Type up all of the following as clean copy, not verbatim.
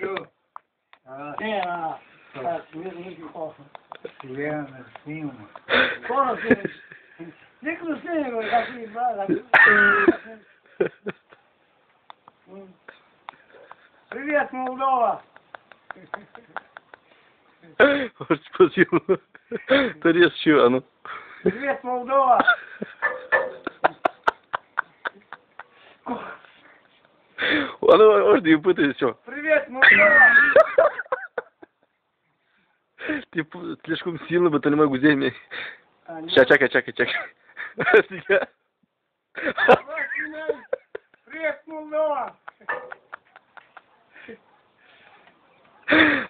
Что? Так, не похож. Лена, сниму. Скоро ты... Не красиво, как и брат. Привет, Молдова! Спасибо. Ты режь чего, ну? Привет, Молдова! Можно и пытаюсь, все. Привет, Молдова! Ты слишком сильно бы, то не могу земли. Сейчас, чакай. Привет, Молдова!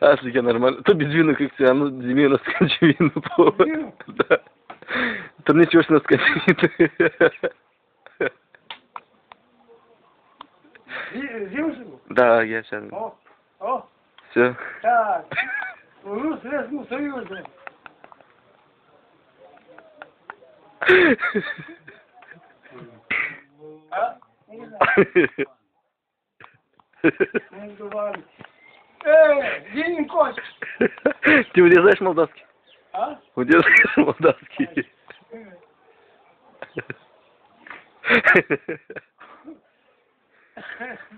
А, слегка нормально. То без вина как ты, а ну зими у нас кончевину повод. Да. Там ничего, что у нас кончевина. Зимушку? Да, я сейчас. О, Все. так. Служу Советскому Союзу. А? Не знаю. Не говори. Денег хочешь? Ты удержаешь молдавский? А? Удержаешь молдавский?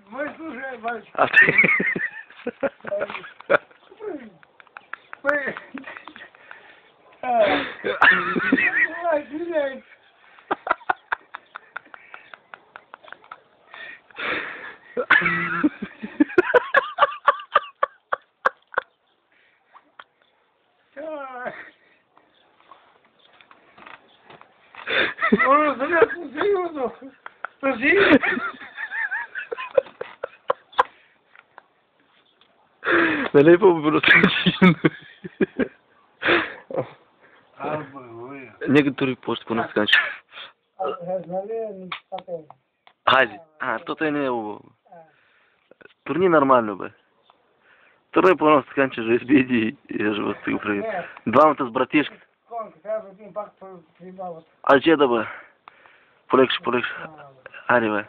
Мы слушаем, мальчик. А ты? Мы... Извиняюсь. Может, Советскому Союзу? России? Налей просто причину. Некоторые просто по нас скачут. Хази. А, кто-то не его. Турни нормально бы. Второй по нас сканчивает же из беди, я же вот цифры. Два-то с братишкой. А че да бы? Полегче. Арева.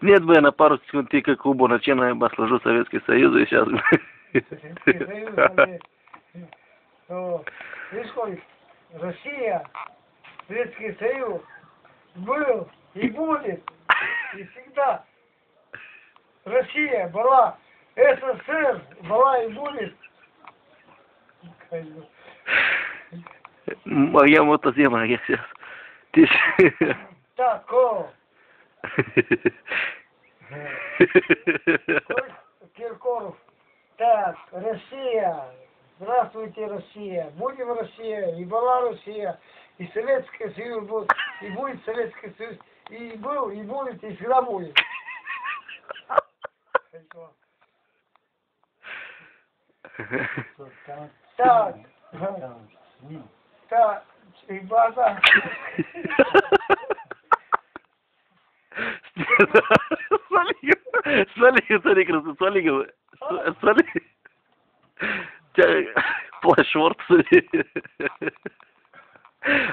Нет бы я на пару секунд тика Кубу начинаю бы служу Советский Союз и сейчас. Видишь, Россия, Советский Союз был и будет, и всегда. Россия была, СССР была и будет. Моя мотозема, я сейчас. Ты Так, о. Киркоров. Так, Россия. Здравствуйте, Россия. Будем Россия. И была Россия. И Советский Союз будет. И будет Советский Союз. И был, и будет, и всегда будет. Так. Так. И база. Смотри, красота, смотри. Плащ, шорт, смотри.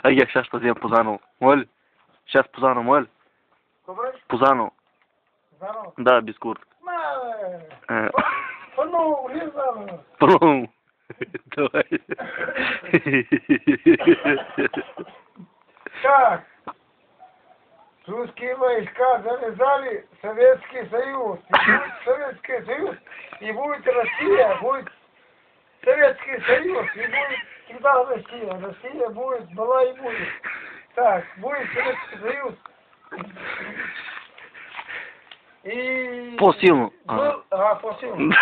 А я сейчас позем Пузану. Моль. Сейчас Пузану, моль. Пузану. Да, без куртки. Пну. Давай. Так. Русские войска завязали Советский Союз. И будет Советский Союз, и будет Россия, будет Советский Союз, и будет всегда Россия. Россия будет, была и будет. Так, будет Советский Союз. И... Полсилу. Полсилу.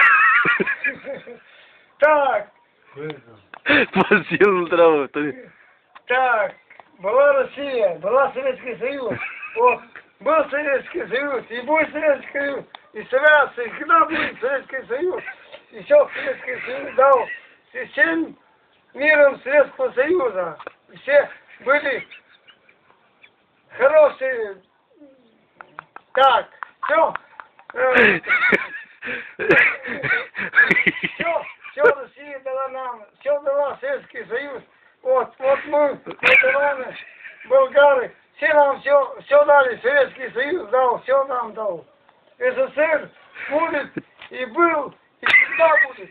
Так. Полсилу траву. Так, была Россия, была Советский Союз. Вот, был Советский Союз, и будет Советский Союз, и связаться, и когда будет Советский Союз. И все Советский Союз дал всем миром Советского Союза. И все были хорошие. Так, все. Все Россия дала нам, все дала Советский Союз. Вот мы, ветераны, болгары, все нам все дали, Советский Союз дал, все нам дал. СССР будет и был, и всегда будет.